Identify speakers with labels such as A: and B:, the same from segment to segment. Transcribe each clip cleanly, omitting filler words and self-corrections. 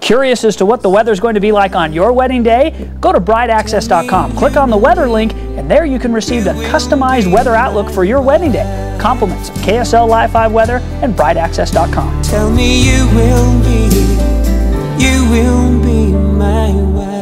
A: Curious as to what the weather's going to be like on your wedding day? Go to brideaccess.com, click on the weather link, and there you can receive a customized weather outlook for your wedding day. Compliments of KSL Live 5 Weather and brideaccess.com.
B: Tell me you will be my wife.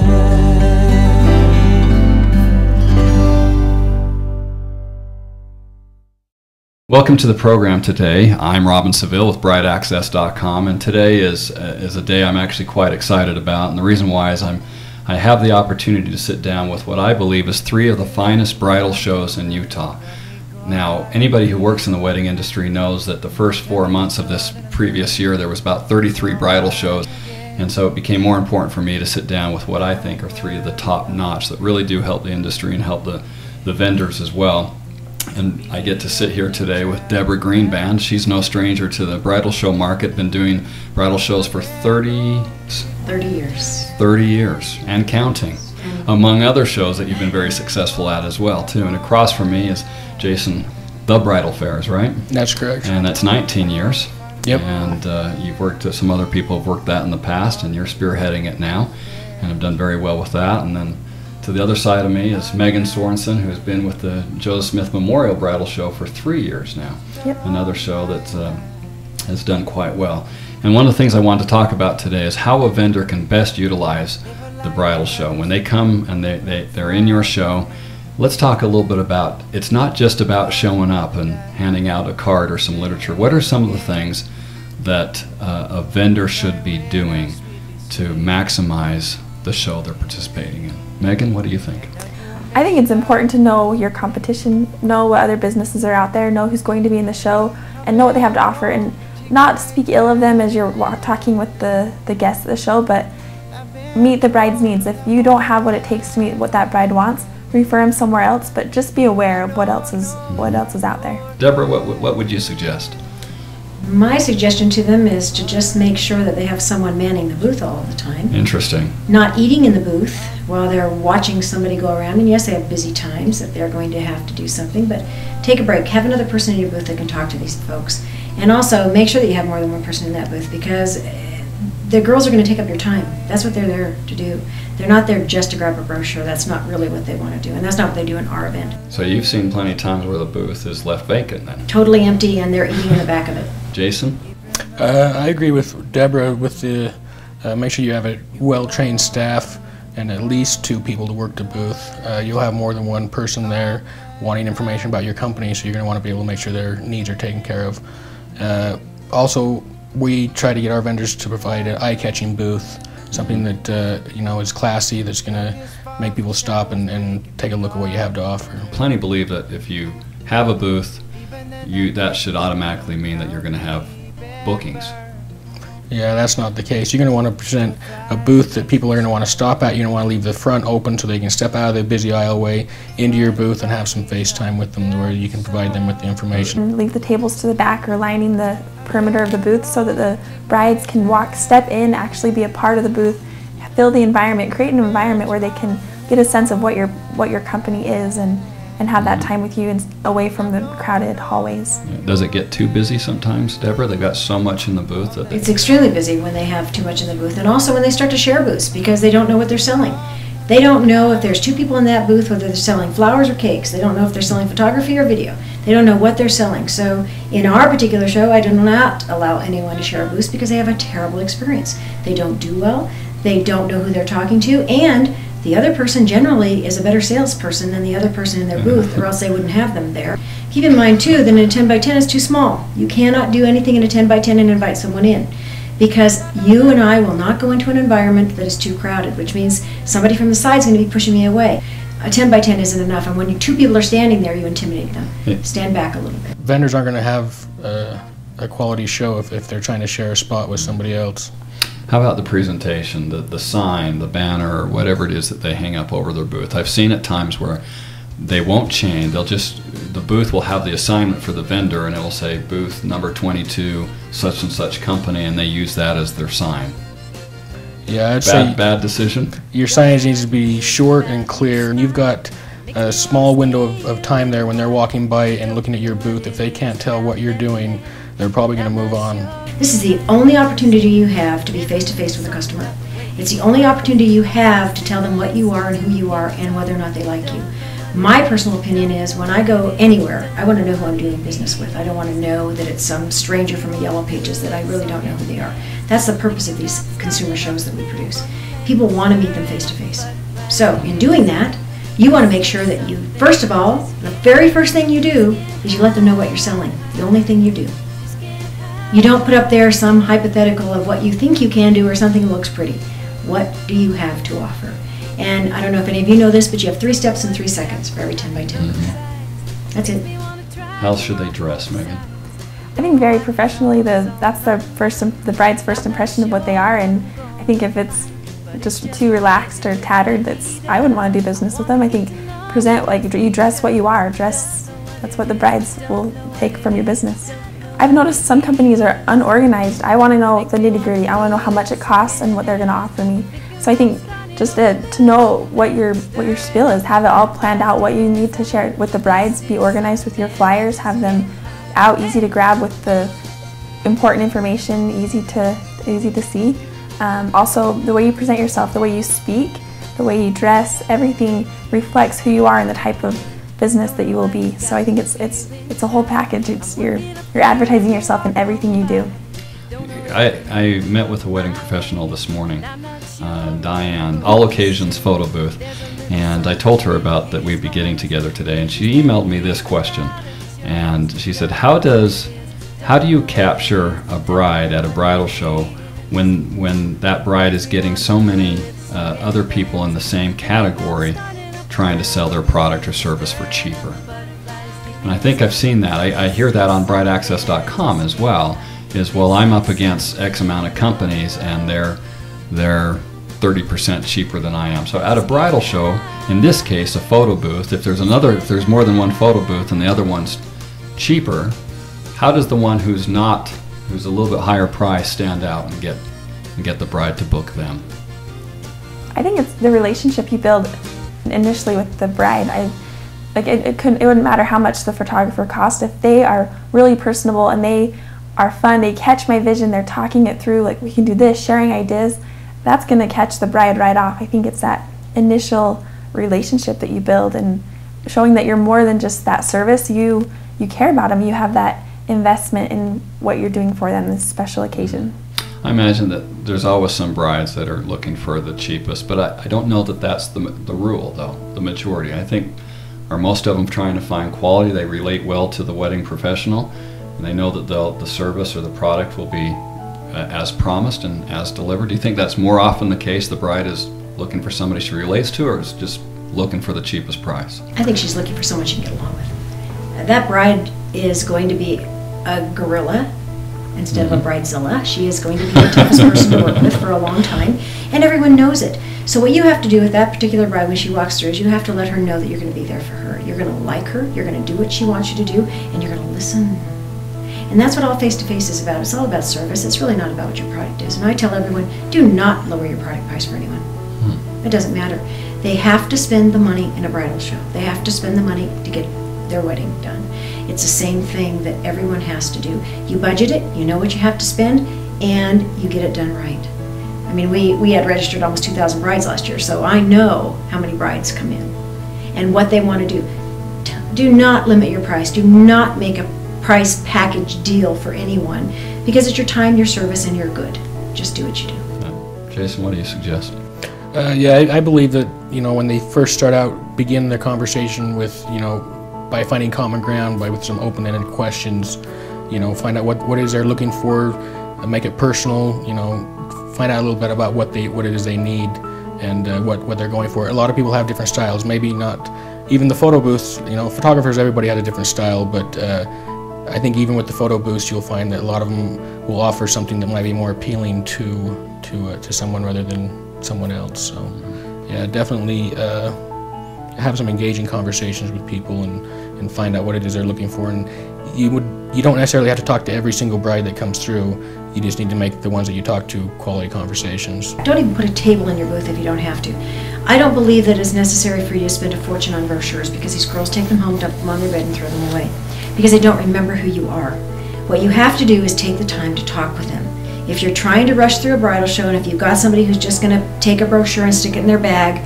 C: Welcome to the program today. I'm Robin Seville with brideaccess.com, and today is a day I'm actually quite excited about. And the reason why is I have the opportunity to sit down with what I believe is 3 of the finest bridal shows in Utah. Now, anybody who works in the wedding industry knows that the first 4 months of this previous year there was about 33 bridal shows, and so it became more important for me to sit down with what I think are 3 of the top notch that really do help the industry and help the vendors as well. And I get to sit here today with Deborah Greenband. She's no stranger to the bridal show market, been doing bridal shows for 30
D: years.
C: 30 years and counting, among other shows that you've been very successful at as well too. And across from me is Jason, the Bridal Fairs, right?
E: That's correct.
C: And that's 19 years.
E: Yep.
C: And you've worked, some other people have worked that in the past, and you're spearheading it now and have done very well with that. And then to the other side of me is Megan Sorensen, who's been with the Joseph Smith Memorial Bridal Show for 3 years now.
D: Yep.
C: Another show that has done quite well. And one of the things I want to talk about today is how a vendor can best utilize the bridal show. When they come and they're in your show, let's talk a little bit about, it's not just about showing up and handing out a card or some literature. What are some of the things that a vendor should be doing to maximize the show they're participating in? Megan, what do you think?
F: I think it's important to know your competition, know what other businesses are out there, know who's going to be in the show, and know what they have to offer, and not speak ill of them as you're talking with the guests of the show, but meet the bride's needs. If you don't have what it takes to meet what that bride wants, refer them somewhere else, but just be aware of what else is out there.
C: Deborah, what would you suggest?
D: My suggestion to them is to just make sure that they have someone manning the booth all the time.
C: Interesting.
D: Not eating in the booth while they're watching somebody go around. And yes, they have busy times that they're going to have to do something, but take a break. Have another person in your booth that can talk to these folks. And also make sure that you have more than one person in that booth, because the girls are going to take up your time. That's what they're there to do. They're not there just to grab a brochure. That's not really what they want to do, and that's not what they do in our event.
C: So you've seen plenty of times where the booth is left vacant then?
D: Totally empty, and they're eating in the back of it.
C: Jason?
E: I agree with Deborah with the make sure you have a well-trained staff and at least 2 people to work the booth. You'll have more than one person there wanting information about your company, so you're going to want to be able to make sure their needs are taken care of. Also, we try to get our vendors to provide an eye-catching booth, something that you know, is classy, that's going to make people stop and take a look at what you have to offer.
C: Plenty believe that if you have a booth, that should automatically mean that you're going to have bookings.
E: Yeah, that's not the case. You're going to want to present a booth that people are going to want to stop at. You're going to want to leave the front open so they can step out of the busy aisleway into your booth and have some FaceTime with them where you can provide them with the information.
F: And leave the tables to the back or lining the perimeter of the booth so that the brides can step in, actually be a part of the booth, feel the environment, create an environment where they can get a sense of what your company is and have that time with you and away from the crowded hallways.
C: Does it get too busy sometimes, Deborah? They've got so much in the booth that
D: It's extremely busy when they have too much in the booth, and also when they start to share booths because they don't know what they're selling. They don't know if there's 2 people in that booth whether they're selling flowers or cakes. They don't know if they're selling photography or video. They don't know what they're selling. So in our particular show, I do not allow anyone to share a booth because they have a terrible experience. They don't do well. They don't know who they're talking to, and the other person generally is a better salesperson than the other person in their booth, or else they wouldn't have them there. Keep in mind, too, that a 10 by 10 is too small. You cannot do anything in a 10 by 10 and invite someone in, because you and I will not go into an environment that is too crowded, which means somebody from the side is going to be pushing me away. A 10 by 10 isn't enough, and when 2 people are standing there, you intimidate them. Stand back a little bit.
E: Vendors aren't going to have a quality show if they're trying to share a spot with somebody else.
C: How about the presentation, the sign, the banner, or whatever it is that they hang up over their booth? I've seen at times where they won't change. The booth will have the assignment for the vendor, and it will say booth number 22, such and such company, and they use that as their sign.
E: Yeah, I'd say
C: bad decision.
E: Your signage needs to be short and clear. You've got a small window of time there when they're walking by and looking at your booth. If they can't tell what you're doing, they're probably going to move on.
D: This is the only opportunity you have to be face-to-face with a customer. It's the only opportunity you have to tell them what you are and who you are and whether or not they like you. My personal opinion is when I go anywhere, I want to know who I'm doing business with. I don't want to know that it's some stranger from a Yellow Pages that I really don't know who they are. That's the purpose of these consumer shows that we produce. People want to meet them face-to-face. So in doing that, you want to make sure that you, first of all, the very first thing you do is you let them know what you're selling. The only thing you do. You don't put up there some hypothetical of what you think you can do or something that looks pretty. What do you have to offer? And I don't know if any of you know this, but you have 3 steps in 3 seconds for every 10 by 10 booth. That's it.
C: How should they dress, Megan?
F: I think very professionally, that's the bride's first impression of what they are, and I think if it's just too relaxed or tattered, I wouldn't want to do business with them. I think present like you dress what you are. That's what the brides will take from your business. I've noticed some companies are unorganized. I want to know the nitty-gritty. I want to know how much it costs and what they're going to offer me. So I think just to know what your spiel is, have it all planned out, what you need to share with the brides, be organized with your flyers, have them out, easy to grab with the important information, easy to see. Also, the way you present yourself, the way you speak, the way you dress, everything reflects who you are and the type of business that you will be. So I think it's a whole package. You're advertising yourself in everything you do.
C: I met with a wedding professional this morning, Diane, All Occasions photo booth, and I told her about that we'd be getting together today, and she emailed me this question, and she said, how do you capture a bride at a bridal show when that bride is getting so many other people in the same category trying to sell their product or service for cheaper? And I think I've seen that. I hear that on brideaccess.com as well, is, well, I'm up against X amount of companies and they're 30% cheaper than I am. So at a bridal show, in this case a photo booth, if there's more than one photo booth and the other one's cheaper, how does the one who's a little bit higher price stand out and get the bride to book them?
F: I think it's the relationship you build initially with the bride. It wouldn't matter how much the photographer costs if they are really personable and they are fun, they catch my vision, they're talking it through, like we can do this, sharing ideas, that's going to catch the bride right off. I think it's that initial relationship that you build and showing that you're more than just that service, you care about them, you have that investment in what you're doing for them in this special occasion.
C: I imagine that there's always some brides that are looking for the cheapest, but I don't know that that's the rule, though, the majority. I think, are most of them trying to find quality, they relate well to the wedding professional, and they know that the service or the product will be as promised and as delivered. Do you think that's more often the case? The bride is looking for somebody she relates to, or is just looking for the cheapest price?
D: I think she's looking for someone she can get along with. That bride is going to be a gorilla instead of a bridezilla. She is going to be the toughest person to work with for a long time, and everyone knows it. So what you have to do with that particular bride when she walks through is you have to let her know that you're going to be there for her. You're going to like her, you're going to do what she wants you to do, and you're going to listen. And that's what all face-to-face is about. It's all about service. It's really not about what your product is. And I tell everyone, do not lower your product price for anyone. It doesn't matter. They have to spend the money in a bridal show. They have to spend the money to get their wedding done. It's the same thing that everyone has to do. You budget it, you know what you have to spend, and you get it done right. I mean, we had registered almost 2,000 brides last year, so I know how many brides come in and what they want to do. Do not limit your price. Do not make a price package deal for anyone, because it's your time, your service, and your good. Just do what you do.
C: Jason, what do you suggest?
E: Yeah, I believe that, when they first start out, begin their conversation with, by finding common ground, with some open-ended questions, find out what it is they're looking for, make it personal, find out a little bit about what it is they need and what they're going for. A lot of people have different styles, maybe not even the photo booths, photographers, everybody has a different style, but I think even with the photo booths, you'll find that a lot of them will offer something that might be more appealing to someone rather than someone else. So, yeah, definitely have some engaging conversations with people and find out what it is they're looking for. And you don't necessarily have to talk to every single bride that comes through. You just need to make the ones that you talk to quality conversations.
D: Don't even put a table in your booth if you don't have to. I don't believe that it's necessary for you to spend a fortune on brochures, because these girls take them home, dump them on their bed, and throw them away, because they don't remember who you are. What you have to do is take the time to talk with them. If you're trying to rush through a bridal show, and if you've got somebody who's just going to take a brochure and stick it in their bag,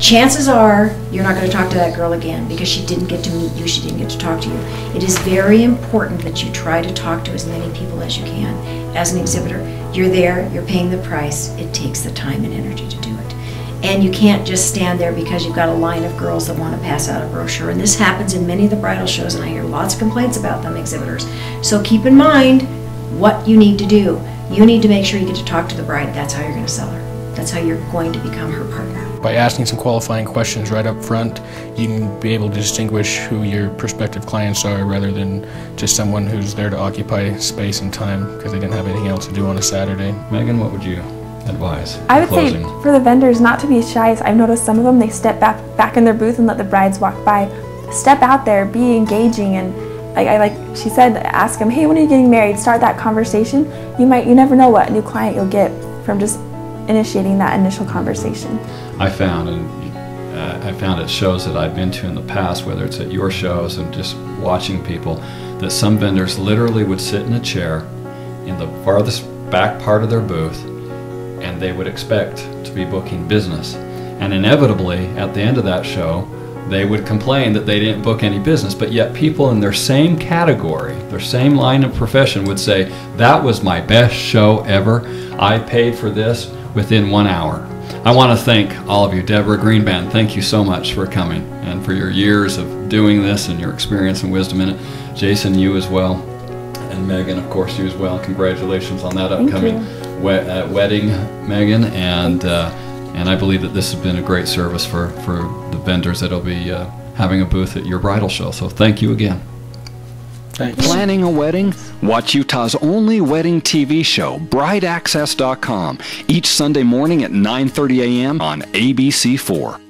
D: chances are you're not going to talk to that girl again because she didn't get to meet you, she didn't get to talk to you. It is very important that you try to talk to as many people as you can. As an exhibitor, you're there, you're paying the price, it takes the time and energy to do it. And you can't just stand there because you've got a line of girls that want to pass out a brochure. And this happens in many of the bridal shows, and I hear lots of complaints about them, exhibitors. So keep in mind what you need to do. You need to make sure you get to talk to the bride. That's how you're going to sell her. That's how you're going to become her partner.
E: By asking some qualifying questions right up front, you can be able to distinguish who your prospective clients are rather than just someone who's there to occupy space and time because they didn't have anything else to do on a Saturday.
C: Megan, what would you advise?
F: I would say for the vendors not to be shy. I've noticed some of them, they step back in their booth and let the brides walk by. Step out there, be engaging, and like she said, ask them, hey, when are you getting married? Start that conversation. You never know what new client you'll get from just initiating that initial conversation.
C: I found at shows that I've been to in the past, whether it's at your shows and just watching people, that some vendors literally would sit in a chair in the farthest back part of their booth, and they would expect to be booking business. And inevitably, at the end of that show, they would complain that they didn't book any business, but yet people in their same category, their same line of profession would say, that was my best show ever. I paid for this within 1 hour. I want to thank all of you. Deborah Greenband, thank you so much for coming and for your years of doing this and your experience and wisdom in it. Jason, you as well. And Megan, of course, you as well. Congratulations on that upcoming wedding, Megan. And I believe that this has been a great service for the vendors that will be having a booth at your bridal show. So thank you again.
E: Thanks.
G: Planning a wedding? Watch Utah's only wedding TV show, brideaccess.com, each Sunday morning at 9:30 a.m. on ABC4.